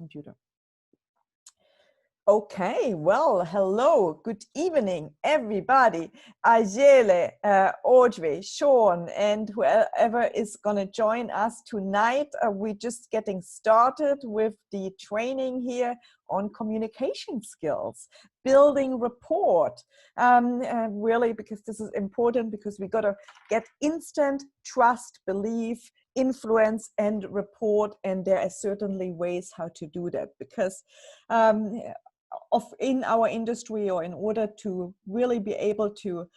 computer. Okay, well, hello, good evening, everybody. Ajele, Audrey, Sean, and whoever is going to join us tonight. We're just getting started with the training here on communication skills, building rapport. Really, because this is important, because we got to get instant trust, belief, influence, and rapport. And there are certainly ways how to do that, because in our industry, or in order to really be able to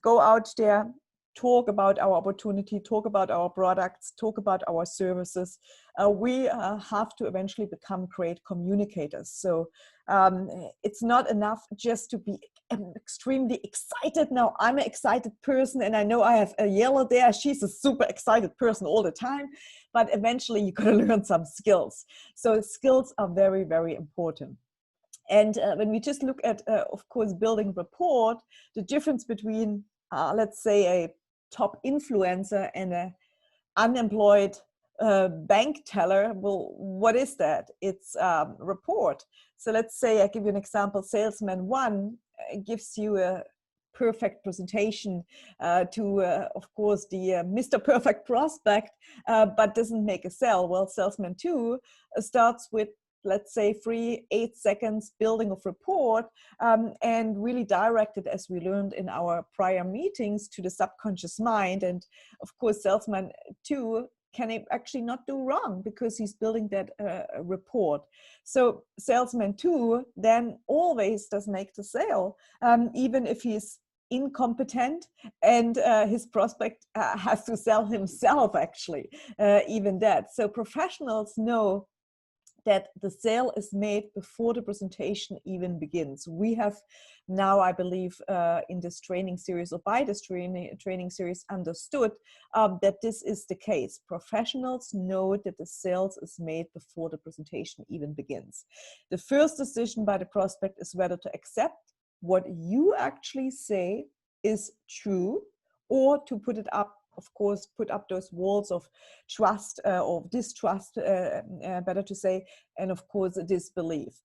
go out there, talk about our opportunity, talk about our products, talk about our services, we have to eventually become great communicators. So it's not enough just to be extremely excited. Now, I'm an excited person, and I know I have a yellow there. She's a super excited person all the time, but eventually you got to learn some skills. So skills are very, very important. And when we just look at, of course, building rapport, the difference between, let's say, a top influencer and an unemployed bank teller, well, what is that? It's rapport. So let's say, I give you an example, salesman one gives you a perfect presentation to, of course, the Mr. Perfect prospect, but doesn't make a sale. Well, salesman two starts with, let's say, 3-8 seconds building of rapport, and really directed, as we learned in our prior meetings, to the subconscious mind. And of course, salesman two can actually not do wrong, because he's building that rapport. So salesman two then always does make the sale, even if he's incompetent and his prospect has to sell himself, actually, even that. So professionals know that the sale is made before the presentation even begins. We have now, I believe, in this training series, or by this training series, understood that this is the case. Professionals know that the sales is made before the presentation even begins. The first decision by the prospect is whether to accept what you actually say is true, or to put it up, of course, put up those walls of trust or distrust, better to say, and of course, disbelief.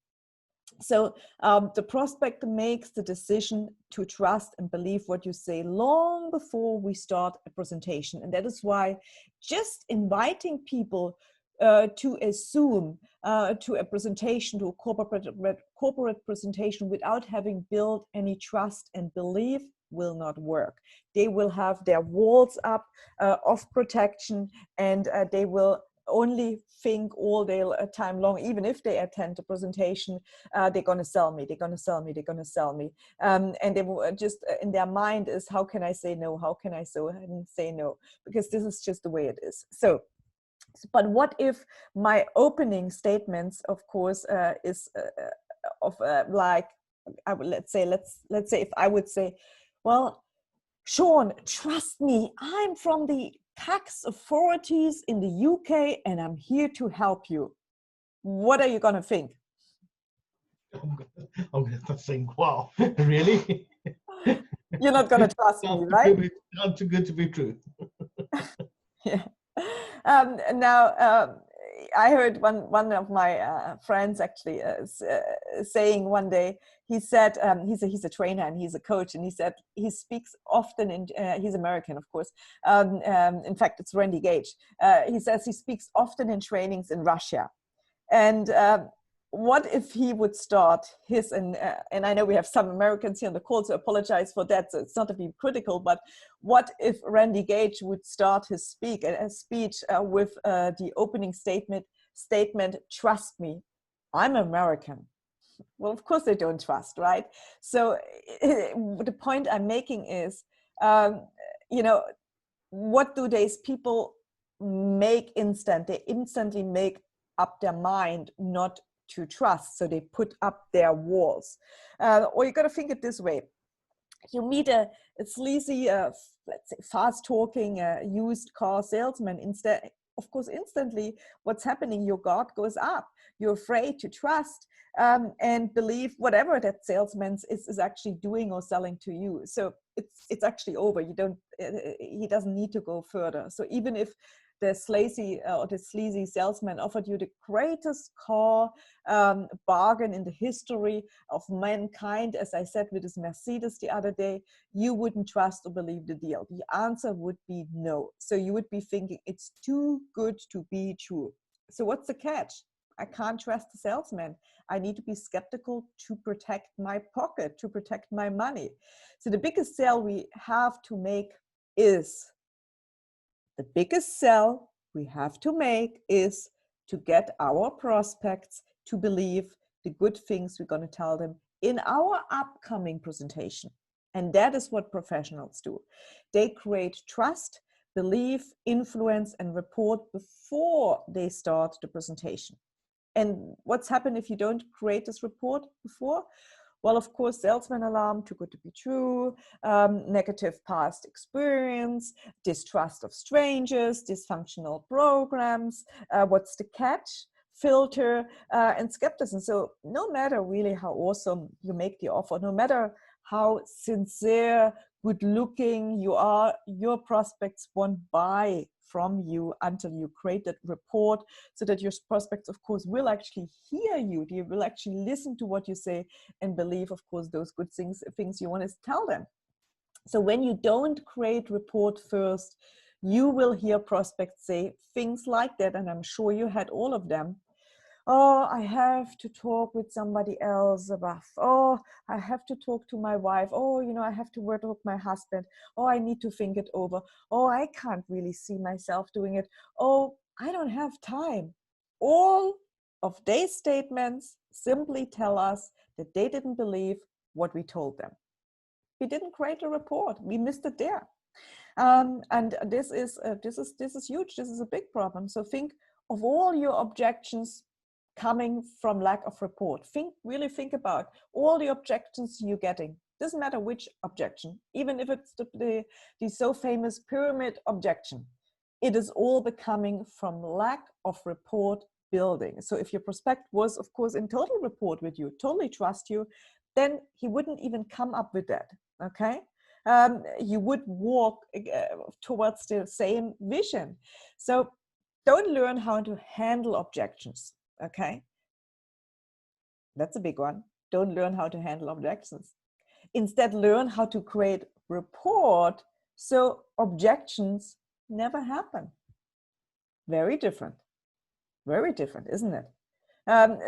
So the prospect makes the decision to trust and believe what you say long before we start a presentation. And that is why just inviting people to a Zoom, to a presentation, to a corporate presentation, without having built any trust and belief, will not work. They will have their walls up of protection, and they will only think all day time long, even if they attend the presentation, they're going to sell me, they're going to sell me, they're going to sell me. And they will just, in their mind is, how can I say no? How can I say no? Because this is just the way it is. So, but what if my opening statements, of course, is like, let's say if I would say, well, Sean, trust me, I'm from the tax authorities in the UK and I'm here to help you. What are you going to think? I'm going to think, wow, really? You're not going to trust me, right? Not too good to be true. Yeah. Now, I heard one of my friends actually saying one day, he said, he's a trainer and he's a coach, and he said he speaks often in, he's American, of course. In fact, it's Randy Gage. He says he speaks often in trainings in Russia. And what if he would start his, and I know we have some Americans here on the call, so apologize for that, so it's not to be critical, but what if Randy Gage would start his speech with the opening statement, trust me, I'm American. Well, of course they don't trust, right? So the point I'm making is, you know, what do these people make instant? They instantly make up their mind not to trust, so they put up their walls. Or you got to think it this way: you meet a sleazy, let's say, fast-talking used car salesman. Instead, of course, instantly, what's happening? Your guard goes up. You're afraid to trust and believe whatever that salesman is actually doing or selling to you. So it's actually over. You don't. He doesn't need to go further. So even if the sleazy salesman offered you the greatest car bargain in the history of mankind, as I said with this Mercedes the other day, you wouldn't trust or believe the deal. The answer would be no. So you would be thinking it's too good to be true. So what's the catch? I can't trust the salesman. I need to be skeptical to protect my pocket, to protect my money. So the biggest sale we have to make is to get our prospects to believe the good things we're going to tell them in our upcoming presentation. And that is what professionals do. They create trust, belief, influence, and rapport before they start the presentation. And what's happened if you don't create this rapport before? Well, of course, salesman alarm, too good to be true, negative past experience, distrust of strangers, dysfunctional programs, what's the catch? Filter, and skepticism. So no matter really how awesome you make the offer, no matter how sincere, good looking you are, your prospects won't buy from you until you create that report, so that your prospects, of course, will actually hear you. They will actually listen to what you say and believe, of course, those good things you want to tell them. So when you don't create report first, you will hear prospects say things like that, and I'm sure you had all of them. Oh, I have to talk with somebody else about, oh, I have to talk to my wife. Oh, I have to work with my husband. Oh, I need to think it over. Oh, I can't really see myself doing it. Oh, I don't have time. All of these statements simply tell us that they didn't believe what we told them. We didn't create a report. We missed it there. And this is huge. This is a big problem. So think of all your objections coming from lack of report. Really think about all the objections you're getting. Doesn't matter which objection, even if it's the so famous pyramid objection. It is all becoming from lack of report building. So if your prospect was, of course, in total rapport with you, totally trust you, then he wouldn't even come up with that, okay? You would walk towards the same vision. So don't learn how to handle objections. Okay, that's a big one. Don't learn how to handle objections. Instead, learn how to create rapport so objections never happen. Very different, isn't it?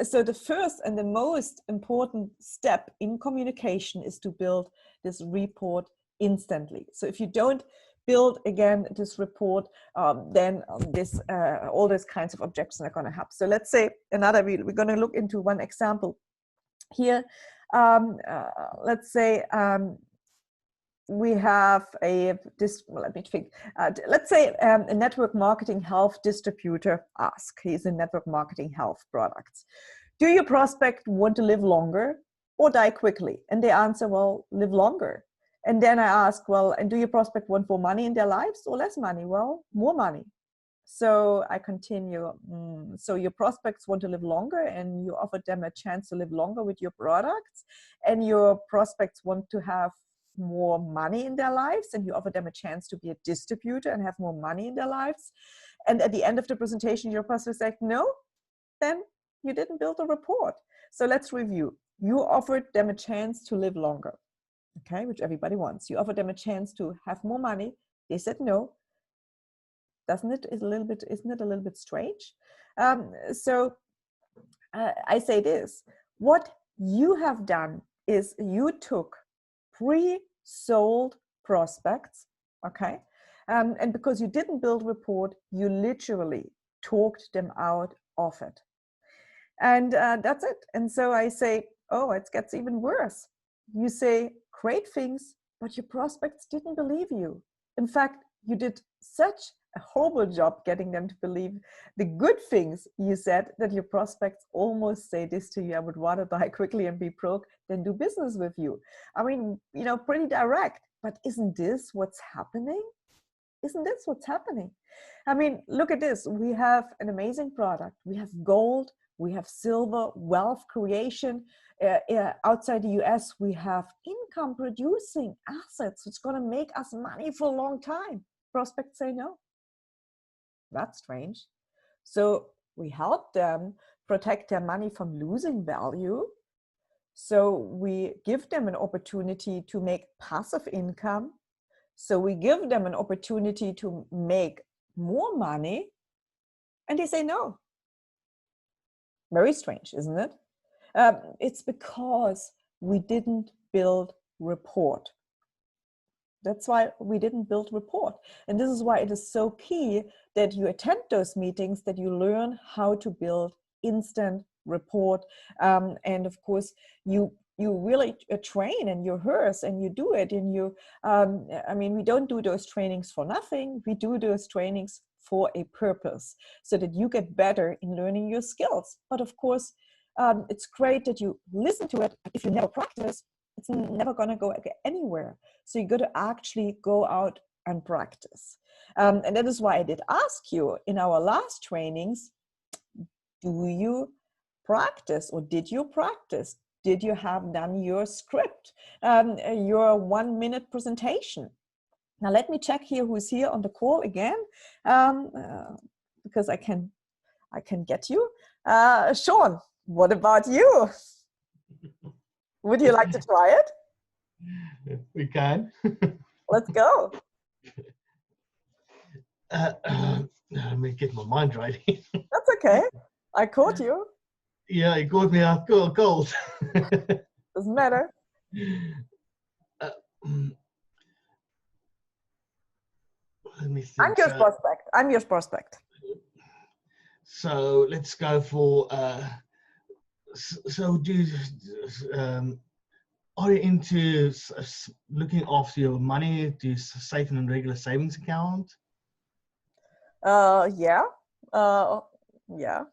So the first and the most important step in communication is to build this rapport instantly. So if you don't build again this report, then all these kinds of objections are going to happen. So let's say we're going to look into one example here. Let's say we have let's say a network marketing health distributor asks, he's in network marketing health products, do your prospect want to live longer or die quickly? And they answer, well, live longer. And then I ask, well, and do your prospect want more money in their lives or less money? Well, more money. So I continue. So your prospects want to live longer, and you offer them a chance to live longer with your products, and your prospects want to have more money in their lives, and you offer them a chance to be a distributor and have more money in their lives. And at the end of the presentation, your prospects say, no, then you didn't build a report. So let's review. You offered them a chance to live longer. Okay, which everybody wants. You offered them a chance to have more money. They said no. Isn't it a little bit strange? So I say this: what you have done is you took pre-sold prospects, okay, and because you didn't build rapport, you literally talked them out of it, and that's it. And so I say, oh, it gets even worse. You say great things, but your prospects didn't believe you. In fact, you did such a horrible job getting them to believe the good things you said that your prospects almost say this to you: I would rather die quickly and be broke than do business with you. I mean, pretty direct, but isn't this what's happening? Isn't this what's happening? I mean, look at this. We have an amazing product. We have gold, we have silver, wealth creation. Outside the US, we have income producing assets. It's going to make us money for a long time. Prospects say no. That's strange. So we help them protect their money from losing value. So we give them an opportunity to make passive income. So we give them an opportunity to make more money, and they say no. Very strange, isn't it? It's because we didn't build rapport. That's why we didn't build rapport. And this is why it is so key that you attend those meetings, that you learn how to build instant rapport. And of course, you really train and you rehearse and you do it. And you, I mean, we don't do those trainings for nothing. We do those trainings for a purpose so that you get better in learning your skills. But of course, it's great that you listen to it. If you never practice, it's never going to go anywhere. So you got to actually go out and practice. And that is why I did ask you in our last trainings, do you practice or did you practice? Did you have done your script, your 1-minute presentation? Now let me check here who's here on the call again, because I can get you. Sean, what about you? Would you like to try it? We can. Let's go. Let me get my mind right. That's okay. I caught you. Yeah, you caught me off cold. Doesn't matter. Let me think. I'm your prospect. I'm your prospect. So let's go for. So are you into looking after your money? Do you save in a regular savings account? Yeah. Yeah.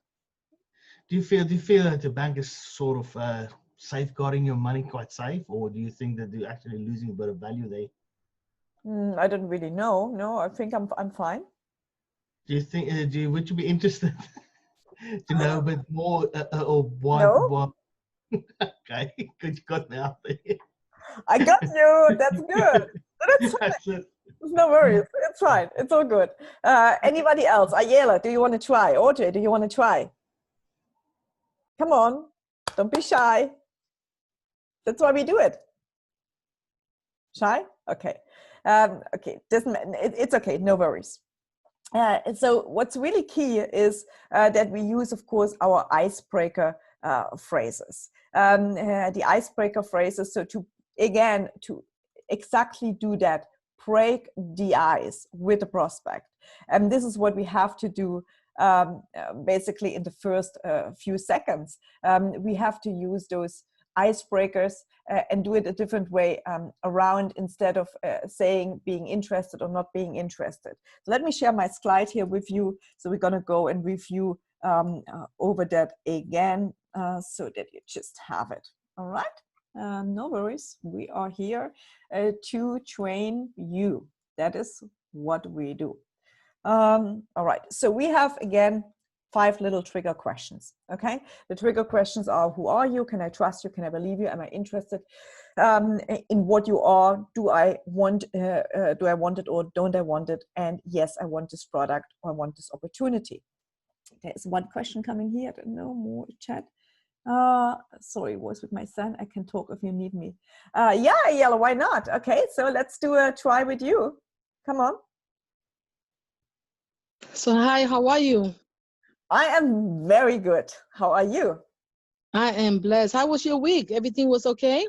Do you feel that the bank is sort of safeguarding your money quite safe, or do you think that they're actually losing a bit of value there? I don't really know. No, I think I'm fine. Do you think? Would you be interested to know a bit more, or what? No? What? Okay, good. You got me out there. I got you. That's good. That's fine. That's it. No worries. It's fine. It's all good. Anybody else? Ayala, do you want to try? Audrey, do you want to try? Come on. Don't be shy. That's why we do it. Shy? Okay. Okay. It's okay. No worries. So what's really key is that we use, of course, our icebreaker phrases. The icebreaker phrases, so to exactly do that, break the ice with the prospect. And this is what we have to do basically in the first few seconds. We have to use those icebreakers and do it a different way around, instead of saying being interested or not being interested. So let me share my slide here with you. So we're going to go and review over that again so that you just have it. All right. No worries. We are here to train you. That is what we do. All right. So we have, again, 5 little trigger questions. Okay. The trigger questions are: who are you? Can I trust you? Can I believe you? Am I interested in what you are? Do I want it or don't I want it? And yes, I want this product or I want this opportunity. There's one question coming here. I don't know, more chat. Sorry, was with my son. I can talk if you need me. Yeah, Yellow, why not? Okay, so let's do a try with you. Come on. So hi, how are you? I am very good. How are you? I am blessed. How was your week? Everything was okay?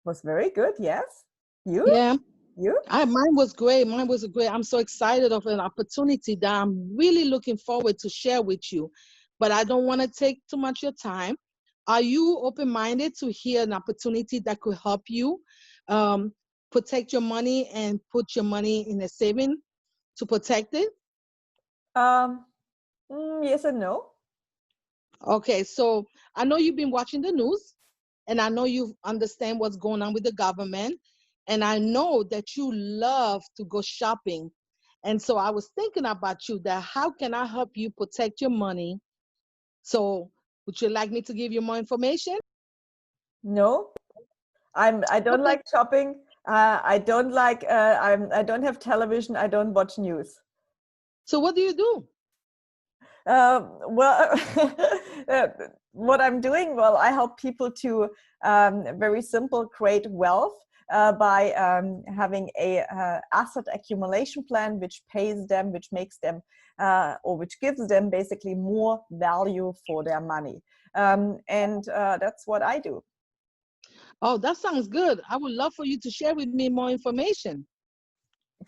Was very good, yes. You? Yeah. You? Mine was great. Mine was great. I'm so excited of an opportunity that I'm really looking forward to share with you. But I don't want to take too much of your time. Are you open-minded to hear an opportunity that could help you protect your money and put your money in a saving to protect it? Yes and no. Okay, so I know you've been watching the news, and I know you understand what's going on with the government, and I know that you love to go shopping. And so I was thinking about you, that how can I help you protect your money? So would you like me to give you more information? No. I don't like shopping. I don't like I don't have television. I don't watch news. So what do you do? Well, what I'm doing, well, I help people to very simple create wealth by having a asset accumulation plan, which pays them, which makes them, or which gives them basically more value for their money. And that's what I do. Oh, that sounds good. I would love for you to share with me more information.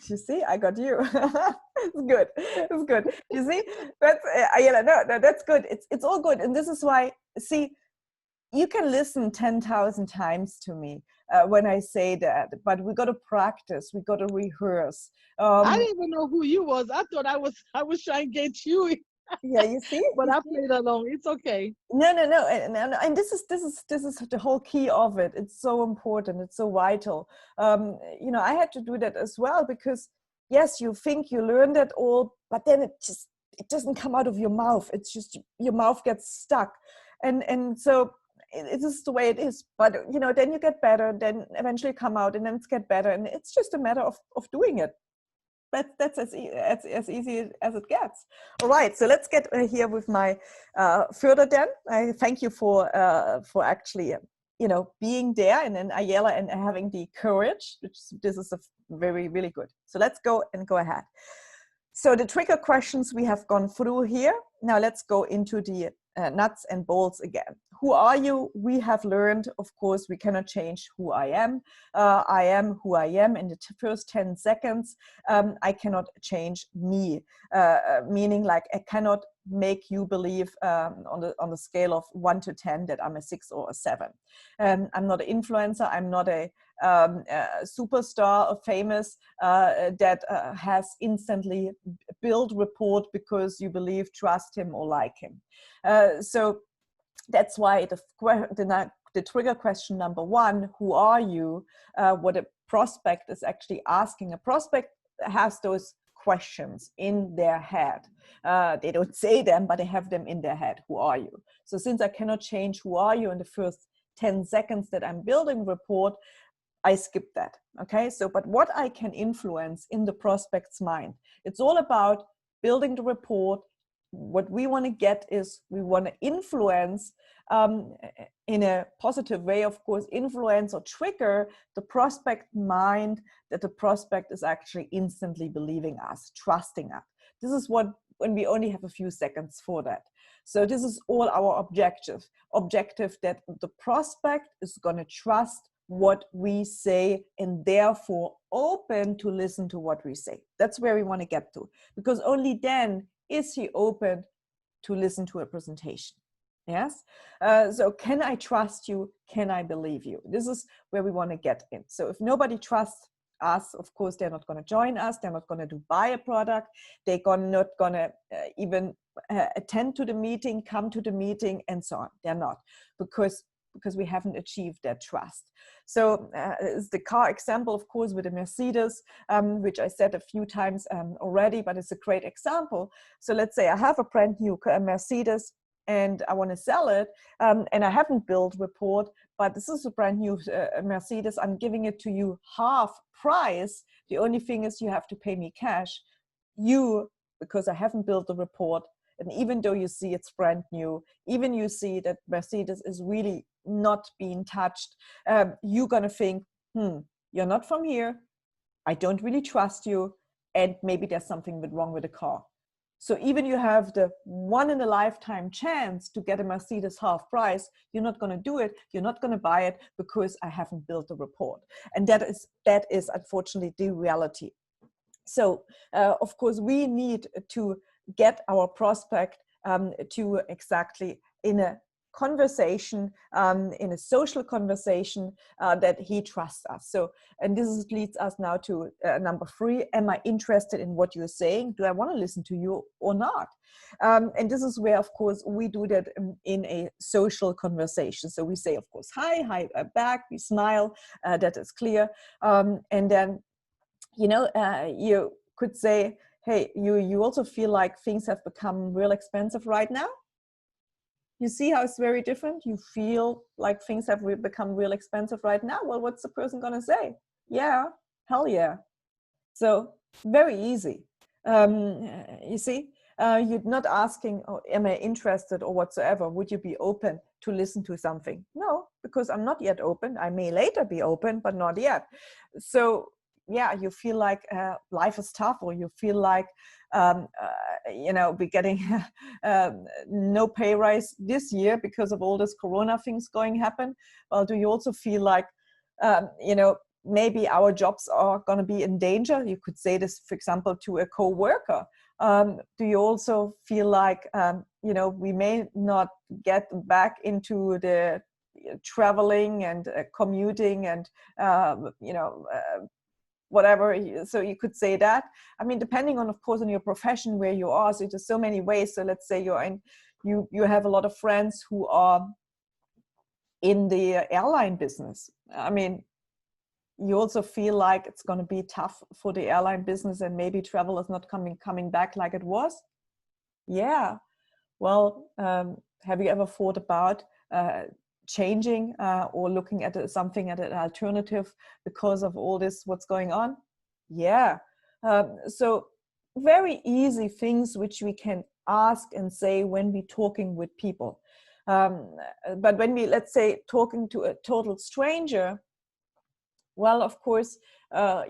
You see, I got you. It's good. It's good. You see, that's yeah, no, that's good. It's all good, and this is why. See, you can listen 10,000 times to me when I say that, but we got to practice. We got to rehearse. I didn't even know who you was. I thought I was trying to get you, Yeah, you see, but I played along. It's okay. No, and this is the whole key of it. It's so important. It's so vital. You know, I had to do that as well because yes, you think you learned it all, but then it doesn't come out of your mouth. It's just your mouth gets stuck, and so it is the way it is. But you know, then you get better. Then eventually come out, and then it's get better, and it's just a matter of doing it. That's as easy as it gets. All right, so let's get here with my further then. I thank you for actually you know being there, and then Ayala and having the courage, which this is a really good. So let's go ahead. So the trigger questions we have gone through here. Now let's go into the nuts and bolts again. Who are you? We have learned, of course, we cannot change who I am. I am who I am in the first 10 seconds. I cannot change me, meaning like I cannot make you believe on the scale of 1 to 10 that I'm a 6 or a 7. I'm not an influencer. I'm not a superstar or famous that has instantly built rapport because you believe, trust him or like him. So that's why the trigger question number 1, who are you? What a prospect is actually asking. A prospect has those questions in their head. They don't say them, but they have them in their head. Who are you? So since I cannot change who are you in the first 10 seconds that I'm building rapport, I skip that. Okay, so but what I can influence in the prospect's mind, it's all about building the rapport. What we want to get is we want to influence in a positive way, of course, influence or trigger the prospect mind that the prospect is actually instantly believing us, trusting us. This is what when we only have a few seconds for that. So this is all our objective that the prospect is going to trust what we say and therefore open to listen to what we say. That's where we want to get to, because only then is he open to listen to a presentation. Yes. So can I trust you? Can I believe you? This is where we want to get in. So if nobody trusts us, of course, they're not going to join us. They're not going to buy a product. They're not going to even attend to the meeting, come to the meeting, and so on. They're not, because we haven't achieved that trust. So it's the car example, of course, with the Mercedes, which I said a few times already, but it's a great example. So let's say I have a brand new Mercedes and I want to sell it, and I haven't built rapport, but this is a brand new Mercedes. I'm giving it to you half price. The only thing is you have to pay me cash. Because I haven't built the rapport, and even though you see it's brand new, even you see that Mercedes is really not being touched, you're going to think, you're not from here. I don't really trust you. And maybe there's something wrong with the car. So even you have the one in a lifetime chance to get a Mercedes half price, you're not going to do it. You're not going to buy it because I haven't built the rapport. And that is unfortunately the reality. So of course we need to get our prospect to exactly in a conversation, in a social conversation, that he trusts us. So, and this leads us now to number 3. Am I interested in what you're saying? Do I want to listen to you or not? And this is where, of course, we do that in a social conversation. So we say, of course, hi back, we smile, that is clear. And then, you could say, hey, you also feel like things have become real expensive right now? You see how it's very different? You feel like things have become real expensive right now? Well, what's the person going to say? Yeah, hell yeah. So very easy. You see? You're not asking, oh, am I interested or whatsoever? Would you be open to listen to something? No, because I'm not yet open. I may later be open, but not yet. So yeah, you feel like life is tough, or you feel like we're getting no pay rise this year because of all this corona things going happen. Well, do you also feel like maybe our jobs are going to be in danger? You could say this, for example, to a co-worker. Do you also feel like we may not get back into the traveling and commuting and whatever? So you could say that. I mean, depending on, of course, on your profession, where you are. So there's so many ways. So let's say you have a lot of friends who are in the airline business. I mean, you also feel like it's going to be tough for the airline business, and maybe travel is not coming back like it was. Yeah. Well, have you ever thought about changing or looking at something at an alternative because of all this, what's going on? Yeah. So very easy things which we can ask and say when we're talking with people. But when we, let's say, talking to a total stranger, well, of course,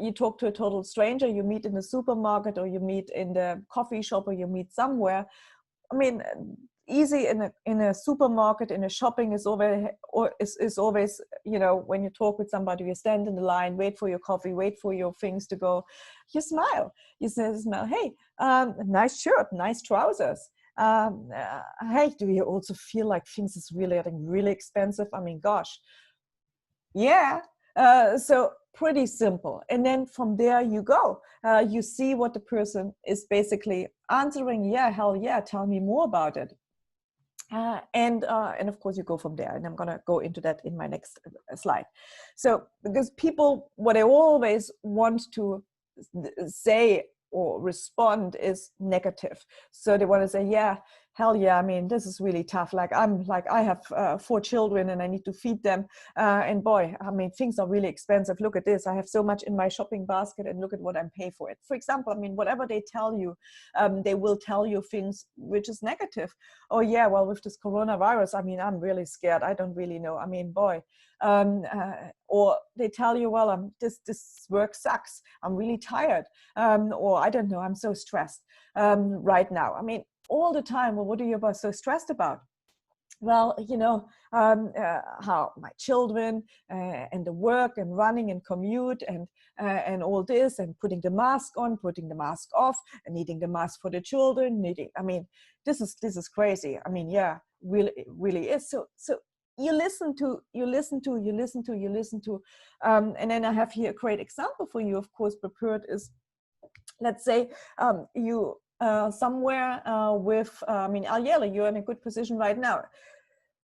you talk to a total stranger, you meet in the supermarket, or you meet in the coffee shop, or you meet somewhere. I mean, easy in a supermarket, in a shopping is always, when you talk with somebody, you stand in the line, wait for your coffee, wait for your things to go, you smile. You say, hey, nice shirt, nice trousers. Hey, do you also feel like things is really getting really expensive? I mean, gosh. Yeah. So pretty simple. And then from there you go. You see what the person is basically answering. Yeah, hell yeah, tell me more about it. And of course you go from there. And I'm going to go into that in my next slide. So because people, what they always want to say or respond is negative. So they want to say, yeah, hell yeah, I mean, this is really tough. Like I have 4 children and I need to feed them. And boy, I mean, things are really expensive. Look at this. I have so much in my shopping basket and look at what I'm paying for it. For example, I mean, whatever they tell you, they will tell you things which is negative. Oh yeah, well, with this coronavirus, I mean, I'm really scared. I don't really know. I mean, boy. Or they tell you, well, this work sucks. I'm really tired. Or I don't know, I'm so stressed right now. I mean, all the time. Well, what are you so stressed about? Well, how my children and the work and running and commute and all this, and putting the mask on, putting the mask off, and needing the mask for the children. I mean, this is crazy. I mean, yeah, really is. So you listen to, and then I have here a great example for you. Of course, prepared is, let's say you somewhere with, I mean, Aljela, you're in a good position right now.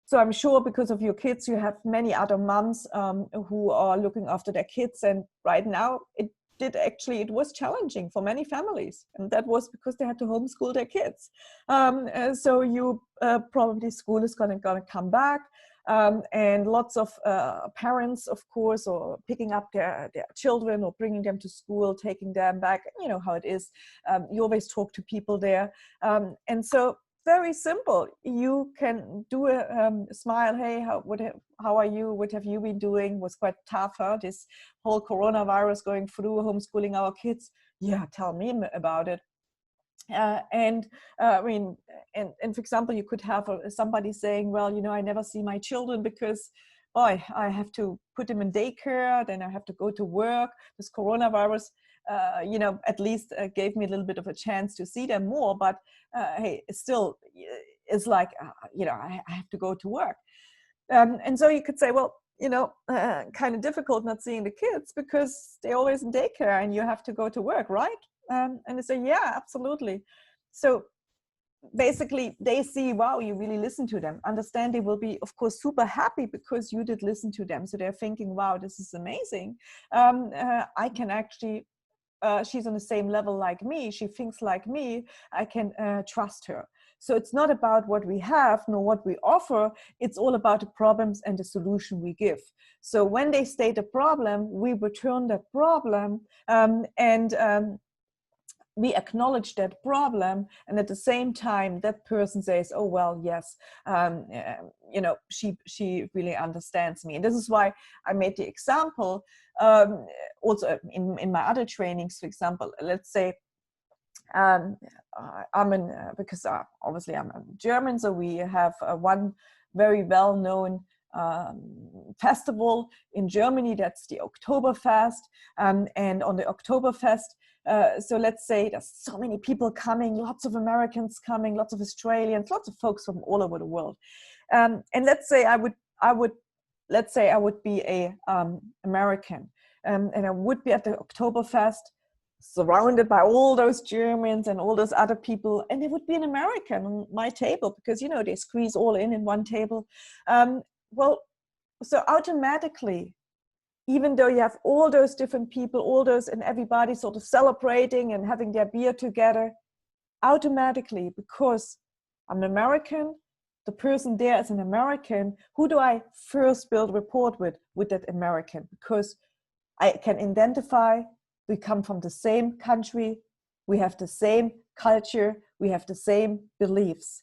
So I'm sure because of your kids, you have many other moms who are looking after their kids. And right now it was challenging for many families. And that was because they had to homeschool their kids. So you probably school is gonna come back. And lots of parents, of course, or picking up their children or bringing them to school, taking them back. You know how it is. You always talk to people there. And so very simple. You can do a smile. Hey, how are you? What have you been doing? Was quite tough, huh? This whole coronavirus going through, homeschooling our kids. Yeah, tell me about it. I mean, and for example, you could have somebody saying, well, I never see my children because, boy, I have to put them in daycare, then I have to go to work. This coronavirus, at least gave me a little bit of a chance to see them more. But hey, it's still, it's like, I have to go to work. And so you could say, well, kind of difficult not seeing the kids because they're always in daycare and you have to go to work, right? And they say, yeah, absolutely. So basically they see, wow, you really listen to them. Understand they will be, of course, super happy because you did listen to them. So they're thinking, wow, this is amazing. I can actually, she's on the same level like me. She thinks like me. I can trust her. So it's not about what we have, nor what we offer. It's all about the problems and the solution we give. So when they state a problem, we return that problem. we acknowledge that problem, and at the same time that person says, oh well, yes, you know, she really understands me. And this is why I made the example, also in my other trainings. For example, let's say I'm in because obviously I'm German, so we have one very well-known festival in Germany, that's the Oktoberfest, and on the Oktoberfest, so let's say there's so many people coming, lots of Americans coming, lots of Australians, lots of folks from all over the world, and let's say I would be a American, and I would be at the Oktoberfest, surrounded by all those Germans and all those other people, and there would be an American on my table, because, you know, they squeeze all in one table. Well, so automatically, even though you have all those different people, all those, and everybody sort of celebrating and having their beer together, automatically, because I'm an American, the person there is an American, who do I first build rapport with that American? Because I can identify, we come from the same country, we have the same culture, we have the same beliefs.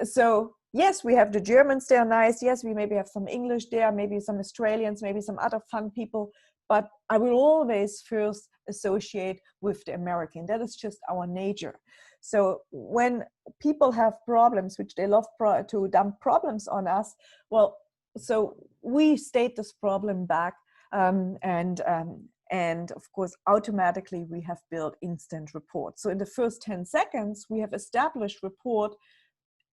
So yes, we have the Germans, they're nice. Yes, we maybe have some English there, maybe some Australians, maybe some other fun people, but I will always first associate with the American. That is just our nature. So when people have problems, which they love to dump problems on us, well, so we state this problem back, and of course, automatically we have built instant rapport. So in the first 10 seconds, we have established rapport.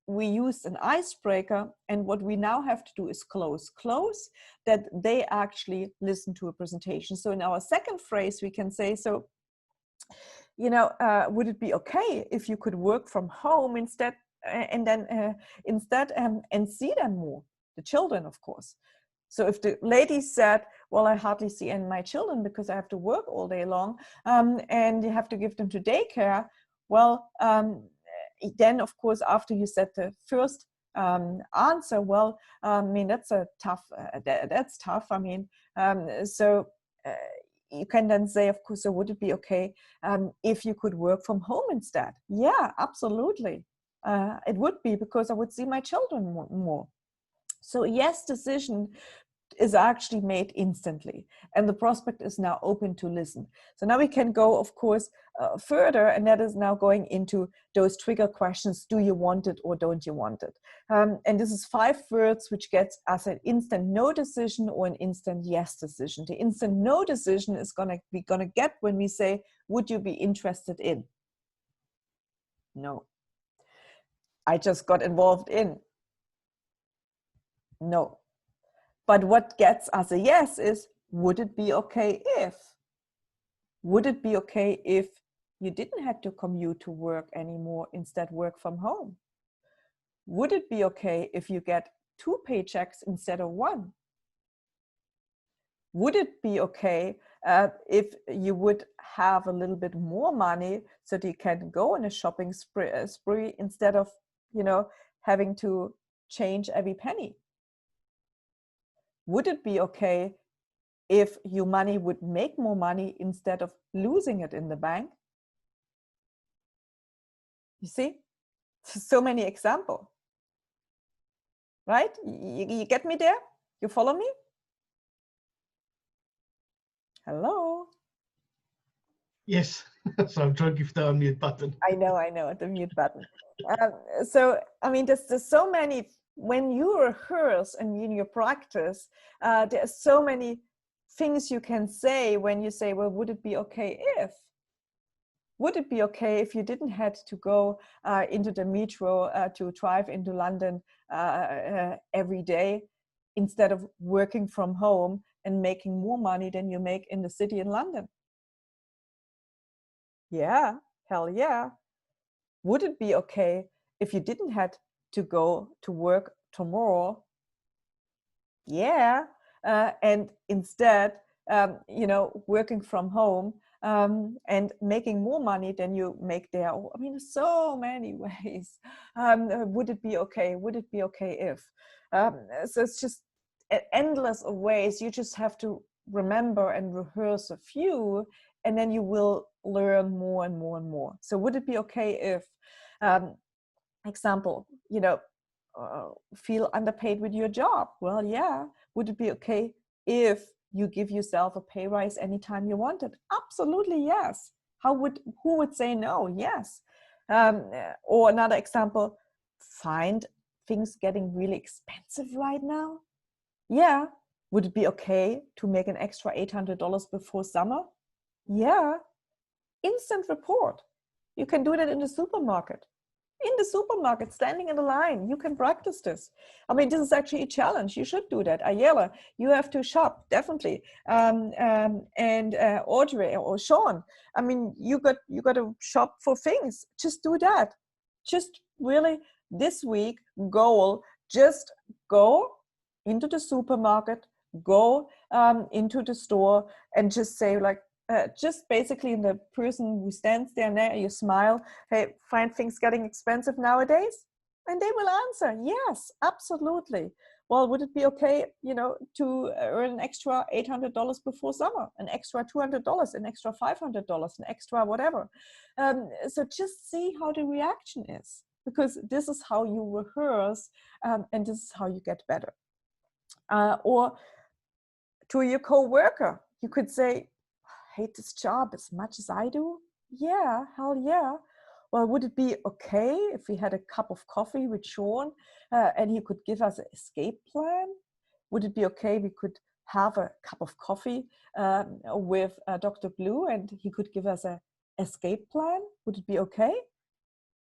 We used an icebreaker, and what we now have to do is close that they actually listen to a presentation. So in our second phrase, we can say, so, you know, would it be okay if you could work from home instead, and see them more, the children, of course. So if the lady said, well, I hardly see any of my children because I have to work all day long, and you have to give them to daycare, well, then of course, after you said the first answer, well, I mean, that's tough. I mean, so you can then say, of course, so would it be okay if you could work from home instead? Yeah, absolutely. It would be, because I would see my children more. So yes decision is actually made instantly, and the prospect is now open to listen. So now we can go, of course, further, and that is now going into those trigger questions. Do you want it or don't you want it? And this is 5 words which gets us an instant no decision or an instant yes decision. The instant no decision is gonna get when we say, would you be interested in? No. I just got involved in. No. But what gets us a yes is, would it be okay if? Would it be okay if you didn't have to commute to work anymore, instead work from home? Would it be okay if you get 2 paychecks instead of 1? Would it be okay if you would have a little bit more money so that you can go on a shopping spree instead of, you know, having to change every penny? Would it be okay if your money would make more money instead of losing it in the bank? You see, so many examples, right? You get me there? You follow me? Hello? Yes. So I'm trying to give the unmute button. I know, the mute button. So, I mean, there's so many, when you rehearse and in your practice, there are so many things you can say when you say, well, would it be okay if? Would it be okay if you didn't have to go into the metro to drive into London every day, instead of working from home and making more money than you make in the city in London? Yeah, hell yeah. Would it be okay if you didn't have to go to work tomorrow? Yeah, and instead, you know, working from home and making more money than you make there. I mean, so many ways. Would it be okay? Would it be okay if? So it's just endless of ways. You just have to remember and rehearse a few, and then you will learn more and more and more. So would it be okay if, example, feel underpaid with your job? Well, yeah. Would it be okay if you give yourself a pay rise anytime you want it? Absolutely, yes. Who would say no? Yes. Or another example, find things getting really expensive right now? Yeah. Would it be okay to make an extra $800 before summer? Yeah. Instant report. You can do that in the supermarket. In the supermarket, standing in the line, you can practice this. I mean, this is actually a challenge. You should do that. Ayala, you have to shop, definitely. And Audrey or Sean, I mean, you got to shop for things. Just do that. Just really, this week, goal, just go into the supermarket, go into the store, and just say, like, just basically the person who stands there and you smile, hey, find things getting expensive nowadays? And they will answer, yes, absolutely. Well, would it be okay, to earn an extra $800 before summer, an extra $200, an extra $500, an extra whatever? So just see how the reaction is, because this is how you rehearse, and this is how you get better. Or to your co-worker, you could say, hate this job as much as I do? Yeah, hell yeah. Well, would it be okay if we had a cup of coffee with Sean and he could give us an escape plan? Would it be okay we could have a cup of coffee with Dr. Blue and he could give us an escape plan? Would it be okay?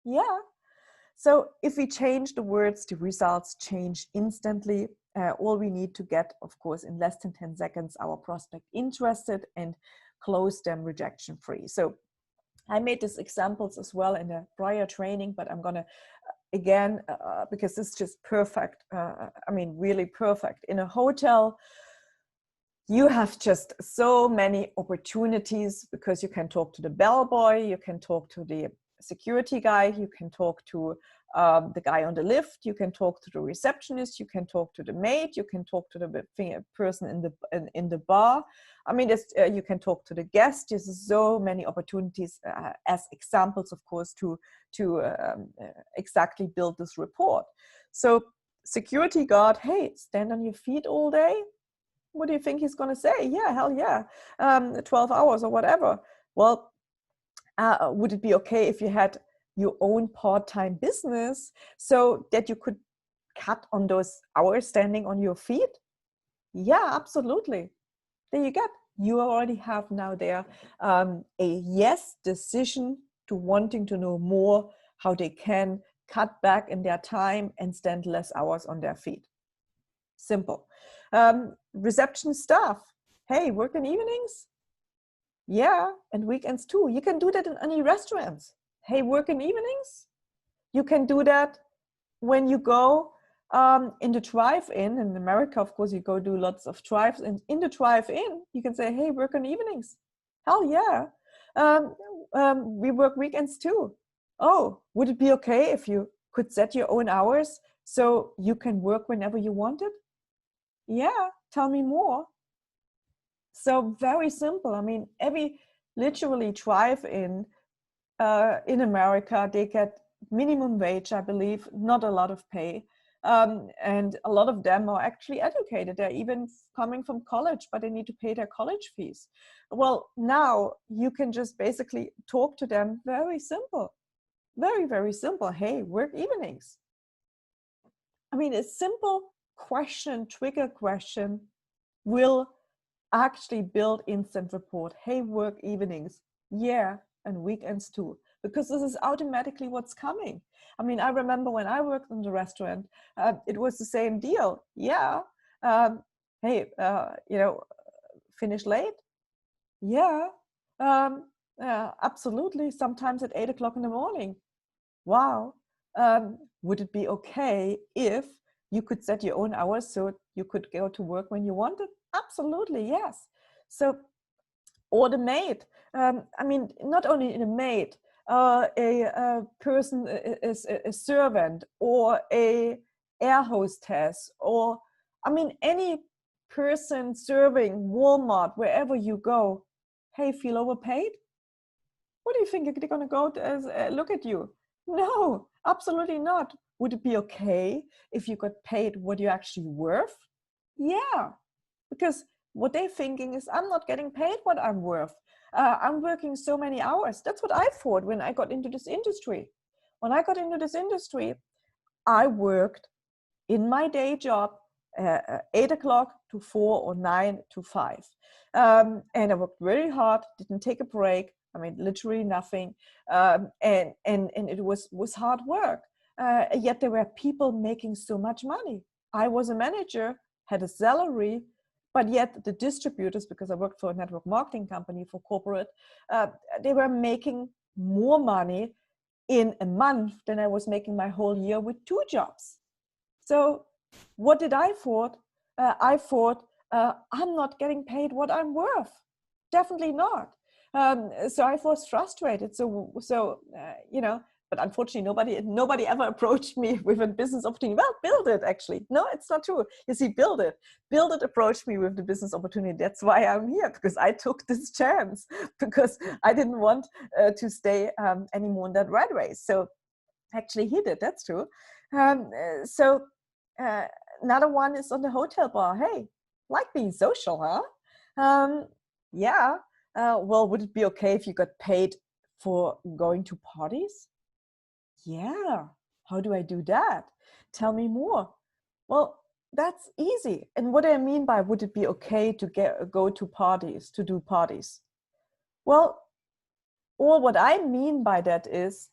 Yeah. So if we change the words, the results change instantly. All we need to get, of course, in less than 10 seconds, our prospect interested and close them rejection free. So I made these examples as well in a prior training, but I'm going to, again, because it's just perfect. I mean, really perfect. In a hotel, you have just so many opportunities because you can talk to the bellboy, you can talk to the security guy, you can talk to the guy on the lift, you can talk to the receptionist, you can talk to the maid, you can talk to the person in the bar. I mean, you can talk to the guest. There's so many opportunities as examples, of course, to exactly build this report. So security guard, hey, stand on your feet all day. What do you think he's going to say? Yeah, hell yeah, 12 hours or whatever. Well, would it be okay if you had your own part-time business so that you could cut on those hours standing on your feet? Yeah, absolutely. There you go. You already have now there a yes decision to wanting to know more how they can cut back in their time and stand less hours on their feet. Simple. Reception staff. Hey, work in evenings? Yeah, and weekends too. You can do that in any restaurants. Hey, work in evenings? You can do that when you go in the drive-in. In America, of course, you go do lots of drives. And in the drive-in, you can say, hey, work on evenings. Hell yeah. We work weekends too. Oh, would it be okay if you could set your own hours so you can work whenever you wanted? Yeah, tell me more. So very simple. I mean, literally drive-in in America, they get minimum wage, I believe, not a lot of pay. And a lot of them are actually educated. They're even coming from college, but they need to pay their college fees. Well, now you can just basically talk to them. Very simple. Very, very simple. Hey, work evenings. I mean, a simple question, trigger question will actually build instant report. Hey, work evenings. Yeah, and weekends too, because this is automatically what's coming. I mean, I remember when I worked in the restaurant, it was the same deal. Yeah. Hey, finish late? Yeah. Absolutely. Sometimes at 8 o'clock in the morning. Wow. Would it be okay if you could set your own hours so you could go to work when you wanted? Absolutely, yes. So, or the maid. I mean, not only a maid, a person is a servant or a air hostess, or I mean, any person serving Walmart, wherever you go. Hey, feel overpaid? What do you think? They're going to go look at you? No, absolutely not. Would it be okay if you got paid what you're actually worth? Yeah, because what they're thinking is, I'm not getting paid what I'm worth. I'm working so many hours. That's what I thought when I got into this industry. When I got into this industry, I worked in my day job, 8 o'clock to 4 or 9 to 5. And I worked very hard, didn't take a break. I mean, literally nothing. And it was hard work. Yet there were people making so much money. I was a manager, had a salary, but yet the distributors, because I worked for a network marketing company for corporate, they were making more money in a month than I was making my whole year with 2 jobs. So what did I thought? I thought, I'm not getting paid what I'm worth. Definitely not. So I was frustrated. But unfortunately, nobody ever approached me with a business opportunity. Well, build it, actually. No, it's not true. You see, build it approached me with the business opportunity. That's why I'm here, because I took this chance, because I didn't want to stay anymore in that rat race. So actually he did, that's true. Another one is on the hotel bar. Hey, like being social, huh? Yeah. Well, would it be okay if you got paid for going to parties? Yeah. How do I do that? Tell me more. Well, that's easy. And what do I mean by would it be okay to go to parties, to do parties? Well, or what I mean by that is,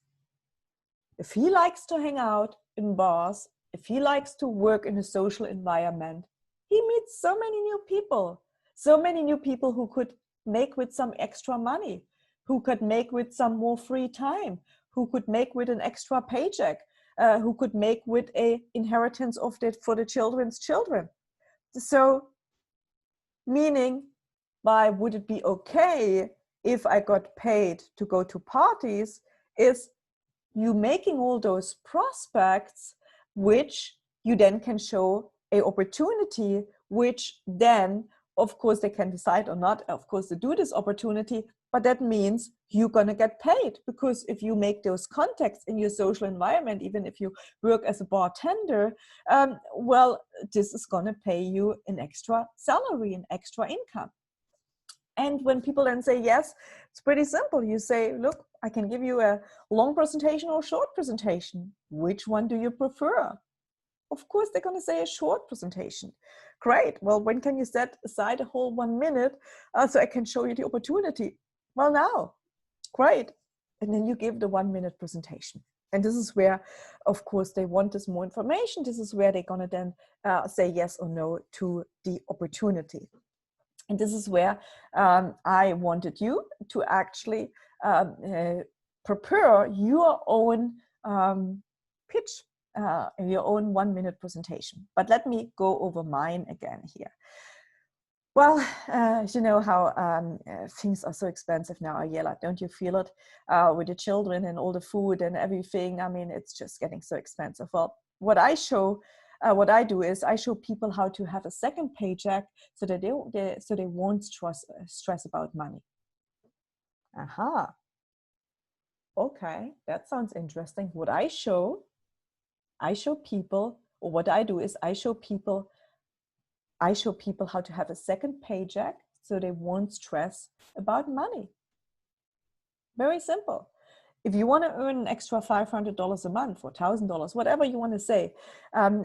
if he likes to hang out in bars, if he likes to work in a social environment, he meets so many new people who could make with some extra money, who could make with some more free time, who could make with an extra paycheck, who could make with a inheritance of that for the children's children. So, meaning by would it be okay if I got paid to go to parties is you making all those prospects, which you then can show a opportunity, which then, of course, they can decide or not, of course, to do this opportunity, but that means you're going to get paid, because if you make those contacts in your social environment, even if you work as a bartender, well, this is going to pay you an extra salary, an extra income. And when people then say yes, it's pretty simple. You say, look, I can give you a long presentation or a short presentation. Which one do you prefer? Of course, they're going to say a short presentation. Great. Well, when can you set aside a whole 1 minute so I can show you the opportunity? Well, now. Great. And then you give the 1 minute presentation. And this is where, of course, they want this more information. This is where they're going to then say yes or no to the opportunity. And this is where I wanted you to actually prepare your own pitch, your own 1 minute presentation. But let me go over mine again here. Well, you know how things are so expensive now, Ayala, don't you feel it? With the children and all the food and everything. I mean, it's just getting so expensive. Well, what I do is I show people how to have a second paycheck so that they won't stress about money. Aha. Okay, that sounds interesting. What I show people, or what I do is I show people how to have a second paycheck so they won't stress about money. Very simple. If you want to earn an extra $500 a month or $1,000, whatever you want to say,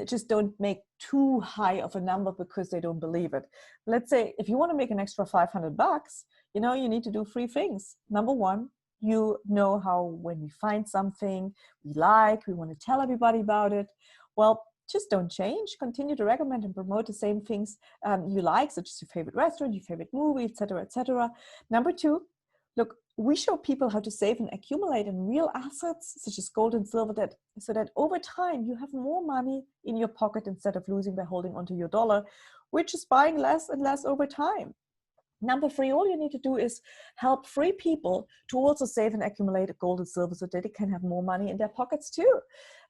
just don't make too high of a number because they don't believe it. Let's say if you want to make an extra $500, you know, you need to do 3 things. Number 1, you know how when we find something we like, we want to tell everybody about it. Well, just don't change. Continue to recommend and promote the same things you like, such as your favorite restaurant, your favorite movie, etc., etc. Number 2, look, we show people how to save and accumulate in real assets, such as gold and silver, so that over time you have more money in your pocket instead of losing by holding onto your dollar, which is buying less and less over time. Number 3, all you need to do is help free people to also save and accumulate gold and silver so that they can have more money in their pockets too.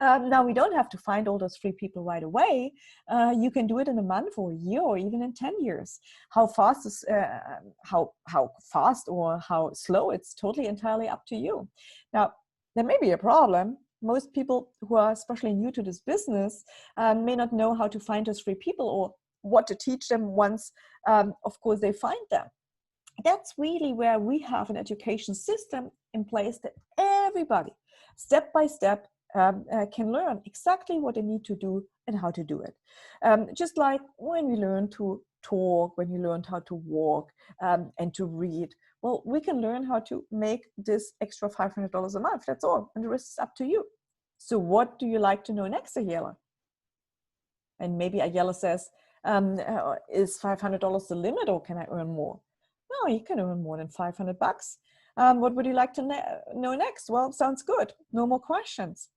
Now, we don't have to find all those free people right away. You can do it in a month or a year or even in 10 years. How fast is how fast or how slow, it's totally entirely up to you. Now, there may be a problem. Most people who are especially new to this business may not know how to find those free people or what to teach them once, of course, they find them. That's really where we have an education system in place that everybody, step by step, can learn exactly what they need to do and how to do it. Just like when we learn to talk, when you learned how to walk and to read, well, we can learn how to make this extra $500 a month. That's all. And the rest is up to you. So what do you like to know next, Ayala? And maybe Ayala says, is $500 the limit, or can I earn more? No, you can earn more than $500. What would you like to know next? Well, sounds good. No more questions.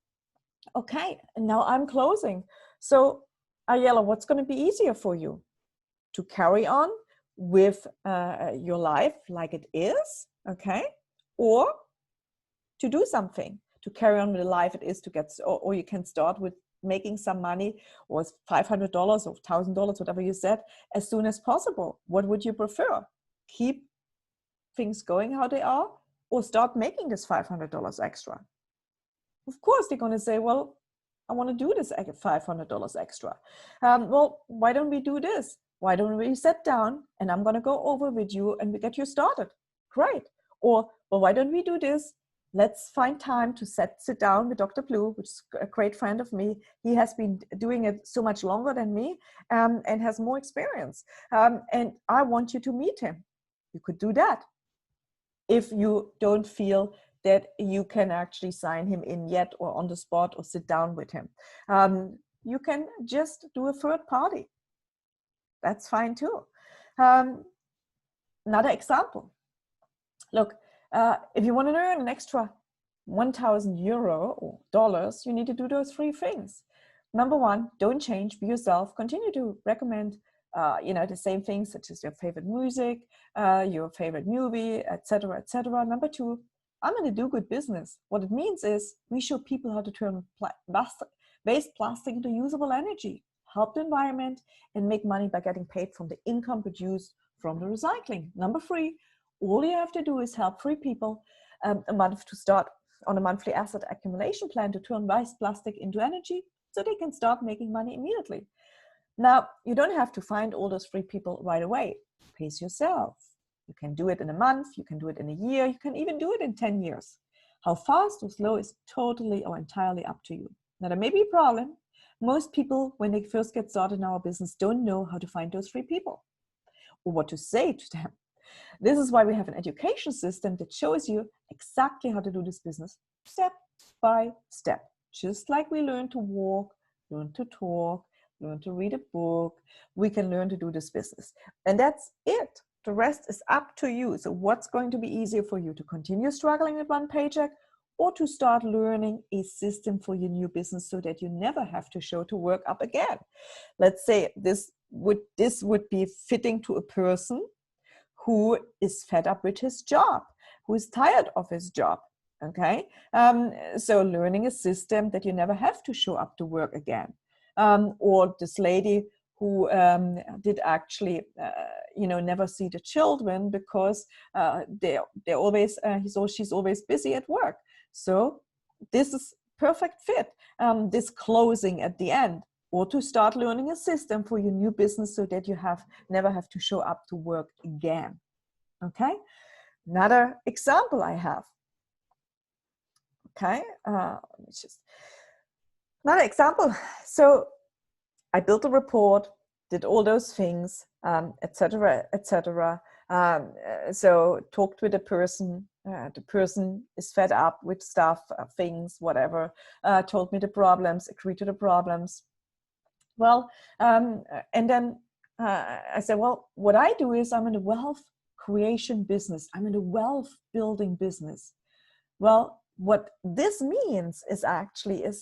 Okay, and now I'm closing. So Ayala, what's going to be easier for you? To carry on with your life like it is, okay? Or to do something, to carry on with the life it is, to get, or you can start with making some money, or $500 or $1,000, whatever you said, as soon as possible. What would you prefer? Keep things going how they are, or start making this $500 extra? Of course, they're going to say, well, I want to do this $500 extra. Well, why don't we do this? Why don't we sit down and I'm going to go over with you and we get you started? Great. Or, well, why don't we do this? Let's find time to sit down with Dr. Blue, which is a great friend of me. He has been doing it so much longer than me and has more experience. And I want you to meet him. You could do that. If you don't feel that you can actually sign him in yet, or on the spot, or sit down with him, you can just do a third party. That's fine too. Another example. Look, if you want to earn an extra 1,000 euro or dollars, you need to do those 3 things. Number 1, don't change, be yourself. Continue to recommend, the same things, such as your favorite music, your favorite movie, etc., etc. Number 2, I'm going to do good business. What it means is we show people how to turn waste plastic into usable energy, help the environment, and make money by getting paid from the income produced from the recycling. Number 3, all you have to do is help 3 people a month to start on a monthly asset accumulation plan to turn waste plastic into energy so they can start making money immediately. Now, you don't have to find all those 3 people right away. Pace yourself. You can do it in a month, you can do it in a year, you can even do it in 10 years. How fast or slow is totally or entirely up to you. Now, there may be a problem. Most people, when they first get started in our business, don't know how to find those 3 people or what to say to them. This is why we have an education system that shows you exactly how to do this business step by step. Just like we learn to walk, learn to talk, learn to read a book, we can learn to do this business. And that's it. The rest is up to you. So what's going to be easier for you, to continue struggling with one paycheck, or to start learning a system for your new business so that you never have to show to work up again? Let's say this would be fitting to a person who is fed up with his job, who is tired of his job, okay? So learning a system that you never have to show up to work again. Or this lady who did actually, never see the children because they're always, she's always busy at work. So this is perfect fit, this closing at the end. Or to start learning a system for your new business so that you never have to show up to work again. Okay, another example I have. Okay, another example. So I built a report, did all those things, etc., etc. So talked with the person. The person is fed up with stuff, things, whatever. Told me the problems, agreed to the problems. Well, and then I said, well, what I do is I'm in a wealth creation business. I'm in a wealth building business. Well, what this means is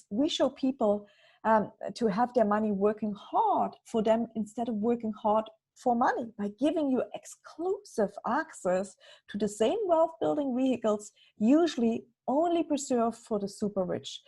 we show people to have their money working hard for them instead of working hard for money, by giving you exclusive access to the same wealth building vehicles usually only reserved for the super rich,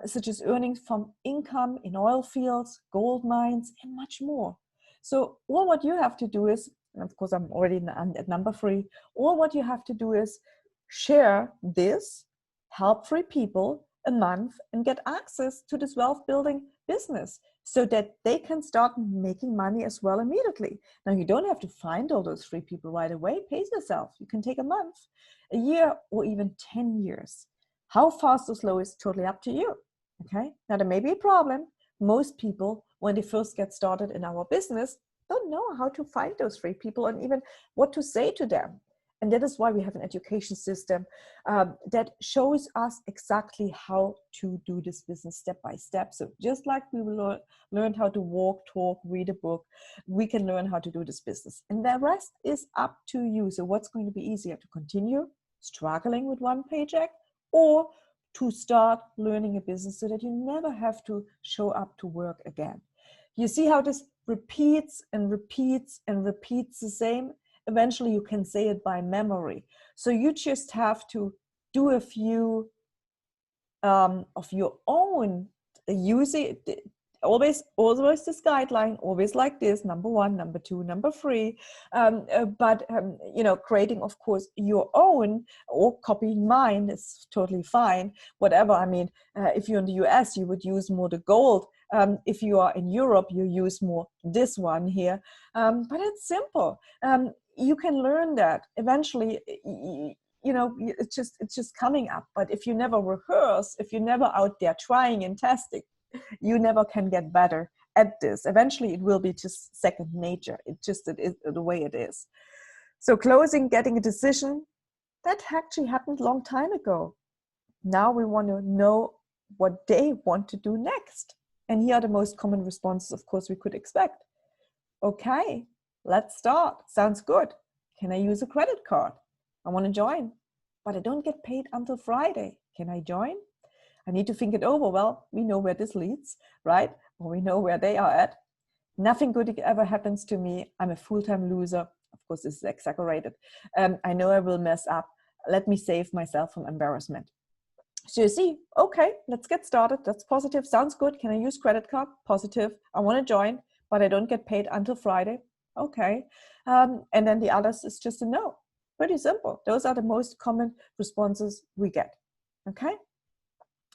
such as earnings from income in oil fields, gold mines, and much more. So all what you have to do is, and of course I'm already at number 3, all what you have to do is share this, help 3 people a month, and get access to this wealth building business so that they can start making money as well immediately. Now, you don't have to find all those 3 people right away. Pace yourself. You can take a month, a year, or even 10 years. How fast or slow is totally up to you. Okay. Now, there may be a problem. Most people, when they first get started in our business, don't know how to find those 3 people and even what to say to them. And that is why we have an education system that shows us exactly how to do this business step by step. So just like we learned how to walk, talk, read a book, we can learn how to do this business. And the rest is up to you. So what's going to be easier, to continue struggling with one paycheck, or to start learning a business so that you never have to show up to work again? You see how this repeats and repeats and repeats the same? Eventually you can say it by memory. So you just have to do a few of your own, using always this guideline, always like this: number 1, number 2, number 3, but creating, of course, your own, or copying mine is totally fine, whatever. I mean, if you're in the US, you would use more the gold. If you are in Europe, you use more this one here, but it's simple. You can learn that eventually. It's just coming up. But if you never rehearse, if you're never out there trying and testing, you never can get better at this. Eventually it will be just second nature. It is the way it is. So closing, getting a decision, that actually happened a long time ago. Now we want to know what they want to do next. And here are the most common responses, of course, we could expect. Okay, let's start. Sounds good. Can I use a credit card? I want to join, but I don't get paid until Friday. Can I join? I need to think it over. Well, we know where this leads, right? Or we know where they are at. Nothing good ever happens to me. I'm a full-time loser. Of course, this is exaggerated. I know I will mess up. Let me save myself from embarrassment. So you see, okay, let's get started. That's positive. Sounds good. Can I use credit card? Positive. I want to join, but I don't get paid until Friday. Okay. And then the others is just a no. Pretty simple. Those are the most common responses we get. Okay.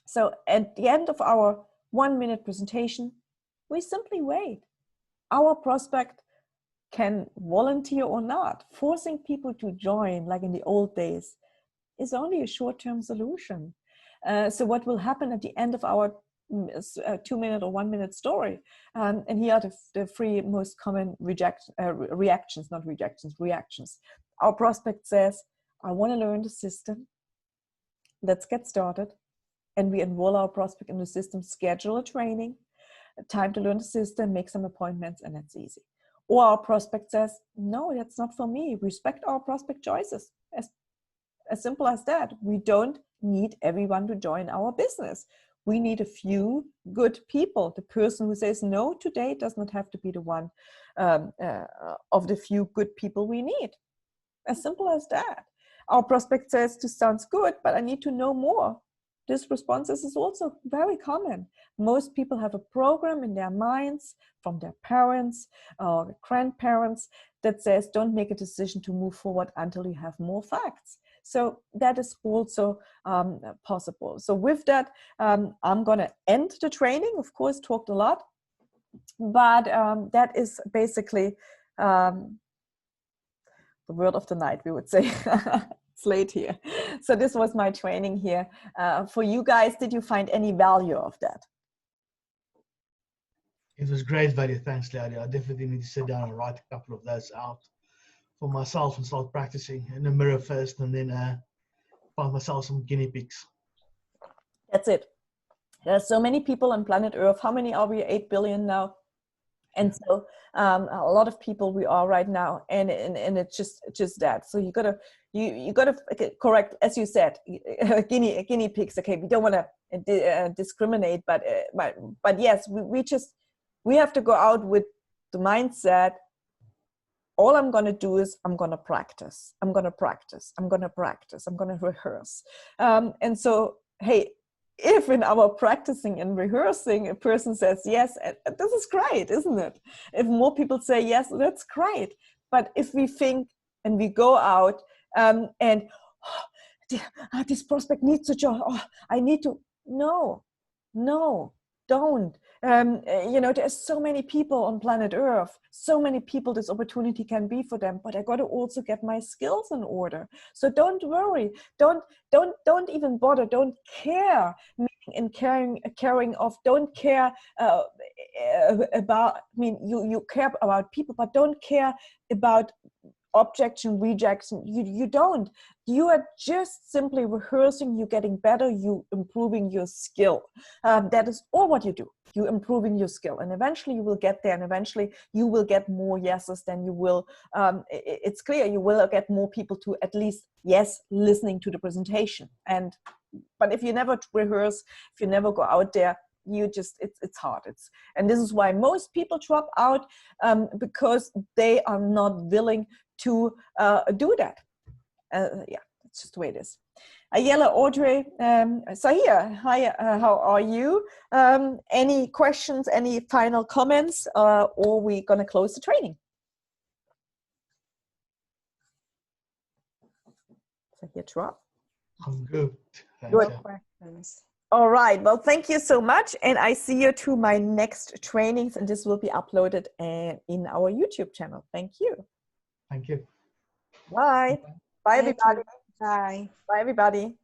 So at the end of our 1-minute presentation, we simply wait. Our prospect can volunteer or not. Forcing people to join, like in the old days, is only a short-term solution. So what will happen at the end of our 2-minute or 1-minute story? And here are the 3 most common reactions. Our prospect says, I want to learn the system. Let's get started. And we enroll our prospect in the system, schedule a training, time to learn the system, make some appointments, and that's easy. Or our prospect says, no, that's not for me. Respect our prospect choices. As simple as that. We don't need everyone to join our business. We need a few good people. The person who says no today does not have to be the one of the few good people we need. As simple as that. Our prospect says, this sounds good, but I need to know more. This response is also very common. Most people have a program in their minds from their parents or grandparents that says, don't make a decision to move forward until you have more facts. So that is also possible. So with that, I'm going to end the training. Of course, talked a lot, but that is basically the word of the night, we would say. It's late here. So this was my training here. For you guys, did you find any value of that? It was great value. Thanks, Claudia. I definitely need to sit down and write a couple of those out for myself and start practicing in the mirror first, and then find myself some guinea pigs. That's it. There's so many people on planet Earth. How many are we? 8 billion now. And so a lot of people we are right now, and it's just that. So you gotta correct, as you said, guinea pigs. Okay, we don't want to discriminate, but yes, we have to go out with the mindset. All I'm going to do is I'm going to practice. I'm going to practice. I'm going to practice. I'm going to rehearse. And so, hey, if in our practicing and rehearsing, a person says yes, this is great, isn't it? If more people say yes, that's great. But if we think and we go out and this prospect needs a job, I need to, no, don't. There's so many people on planet Earth, so many people this opportunity can be for them, but I got to also get my skills in order. So don't worry, don't even bother, don't care, meaning in caring of, don't care about, you care about people, but don't care about objection, rejection. You don't. You are just simply rehearsing, you getting better, you improving your skill. That is all what you do. You improving your skill, and eventually you will get there, and eventually you will get more yeses than you will. It's clear you will get more people to at least yes listening to the presentation. But if you never rehearse, if you never go out there, it's hard. And this is why most people drop out, because they are not willing to do that. That's just the way it is. Ayala, Audrey, Sahir, hi, how are you? Any questions, any final comments, or we gonna close the training? Sahir, drop. I'm good. Good questions. All right, well, thank you so much. And I see you to my next trainings, and this will be uploaded in our YouTube channel. Thank you. Thank you. Bye. Bye, everybody. Bye. Bye, everybody.